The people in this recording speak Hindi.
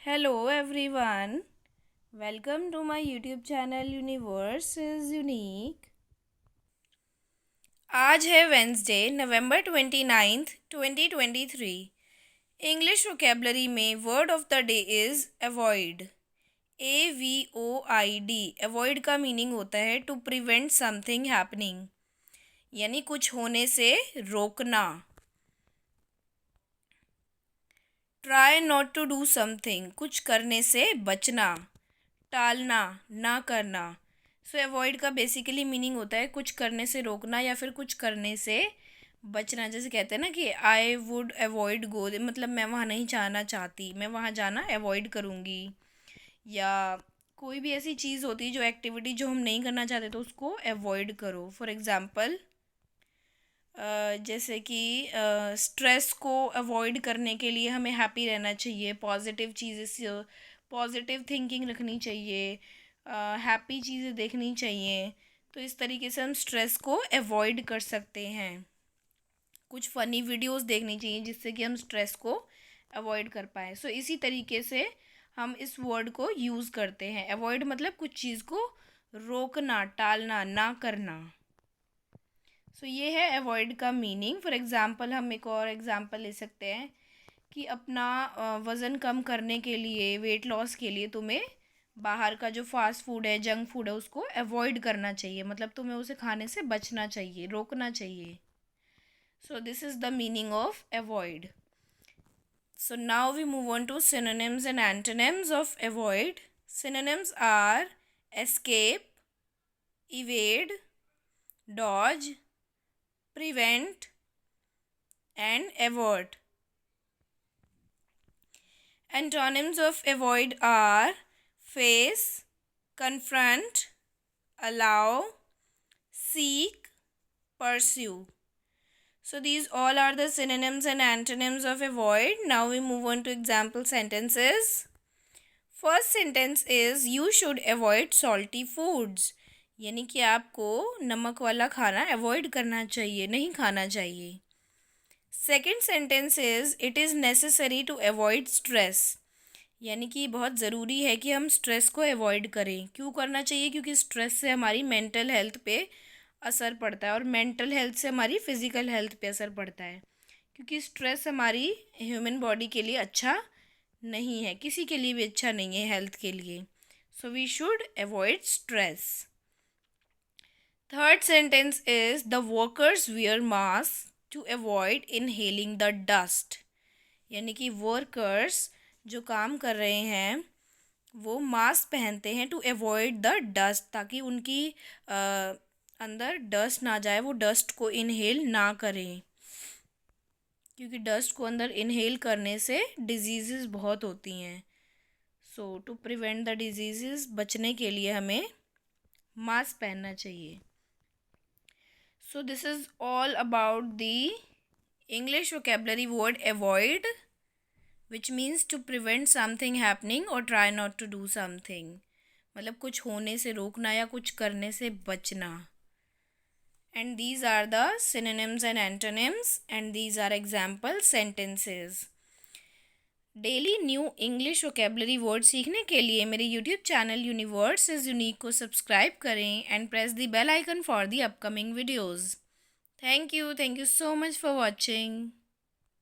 Hello everyone, welcome to my YouTube channel Universe is Unique। आज है वेंसडे नवंबर 29, 2023। इंग्लिश वोकेबलरी में word of the day is avoid. AVOID। Avoid का मीनिंग होता है टू प्रिवेंट समथिंग हैपनिंग, यानी कुछ होने से रोकना। Try not to do something, कुछ करने से बचना, टालना, ना करना। सो अवॉइड का बेसिकली मीनिंग होता है कुछ करने से रोकना या फिर कुछ करने से बचना। जैसे कहते हैं ना कि आई वुड अवॉइड गो, मतलब मैं वहाँ नहीं जाना चाहती, मैं वहाँ जाना अवॉइड करूँगी। या कोई भी ऐसी चीज़ होती है जो एक्टिविटी जो हम नहीं करना चाहते तो उसको अवॉइड करो। फॉर एग्ज़ाम्पल जैसे कि स्ट्रेस को अवॉइड करने के लिए हमें हैप्पी रहना चाहिए, पॉजिटिव चीज़ें से पॉजिटिव थिंकिंग रखनी चाहिए, हैप्पी चीज़ें देखनी चाहिए। तो इस तरीके से हम स्ट्रेस को अवॉइड कर सकते हैं। कुछ फ़नी वीडियोस देखनी चाहिए जिससे कि हम स्ट्रेस को अवॉइड कर पाएँ। सो इसी तरीके से हम इस वर्ड को यूज़ करते हैं। अवॉइड मतलब कुछ चीज़ को रोकना, टालना, ना करना। सो ये है अवॉइड का मीनिंग। फॉर एग्ज़ाम्पल हम एक और एग्ज़ाम्पल ले सकते हैं कि अपना वज़न कम करने के लिए, वेट लॉस के लिए तुम्हें बाहर का जो फास्ट फूड है, जंक फूड है, उसको अवॉइड करना चाहिए। मतलब तुम्हें उसे खाने से बचना चाहिए, रोकना चाहिए। So this is the meaning of avoid. So now we move on to synonyms and antonyms of avoid. Synonyms are escape, evade, dodge, prevent, and avert. Antonyms of avoid are face, confront, allow, seek, pursue. So these all are the synonyms and antonyms of avoid. Now we move on to example sentences. First sentence is you should avoid salty foods. यानी कि आपको नमक वाला खाना अवॉइड करना चाहिए, नहीं खाना चाहिए। Second sentence is it is necessary to avoid stress. यानी कि बहुत ज़रूरी है कि हम स्ट्रेस को अवॉइड करें। क्यों करना चाहिए? क्योंकि स्ट्रेस से हमारी मेंटल हेल्थ पे असर पड़ता है और मेंटल हेल्थ से हमारी फ़िज़िकल हेल्थ पे असर पड़ता है। क्योंकि स्ट्रेस हमारी ह्यूमन बॉडी के लिए अच्छा नहीं है, किसी के लिए भी अच्छा नहीं है हेल्थ के लिए। So we should avoid stress. Third sentence is the workers wear mask to avoid inhaling the dust. यानी कि वर्कर्स जो काम कर रहे हैं वो मास्क पहनते हैं टू अवॉइड द डस्ट, ताकि उनकी अंदर डस्ट ना जाए, वो डस्ट को इनहेल ना करें। क्योंकि डस्ट को अंदर इनहेल करने से डिजीज़ बहुत होती हैं। सो टू प्रिवेंट द डिजीज़, बचने के लिए हमें मास्क पहनना चाहिए। So this is all about the English vocabulary word avoid, which means to prevent something happening or try not to do something. मतलब कुछ होने से रोकना या कुछ करने से बचना। And these are the synonyms and antonyms, and these are example sentences. Daily new English vocabulary word सीखने के लिए मेरे YouTube channel Universe is Unique को सब्सक्राइब करें and press the bell icon for the upcoming videos. Thank you so much for watching.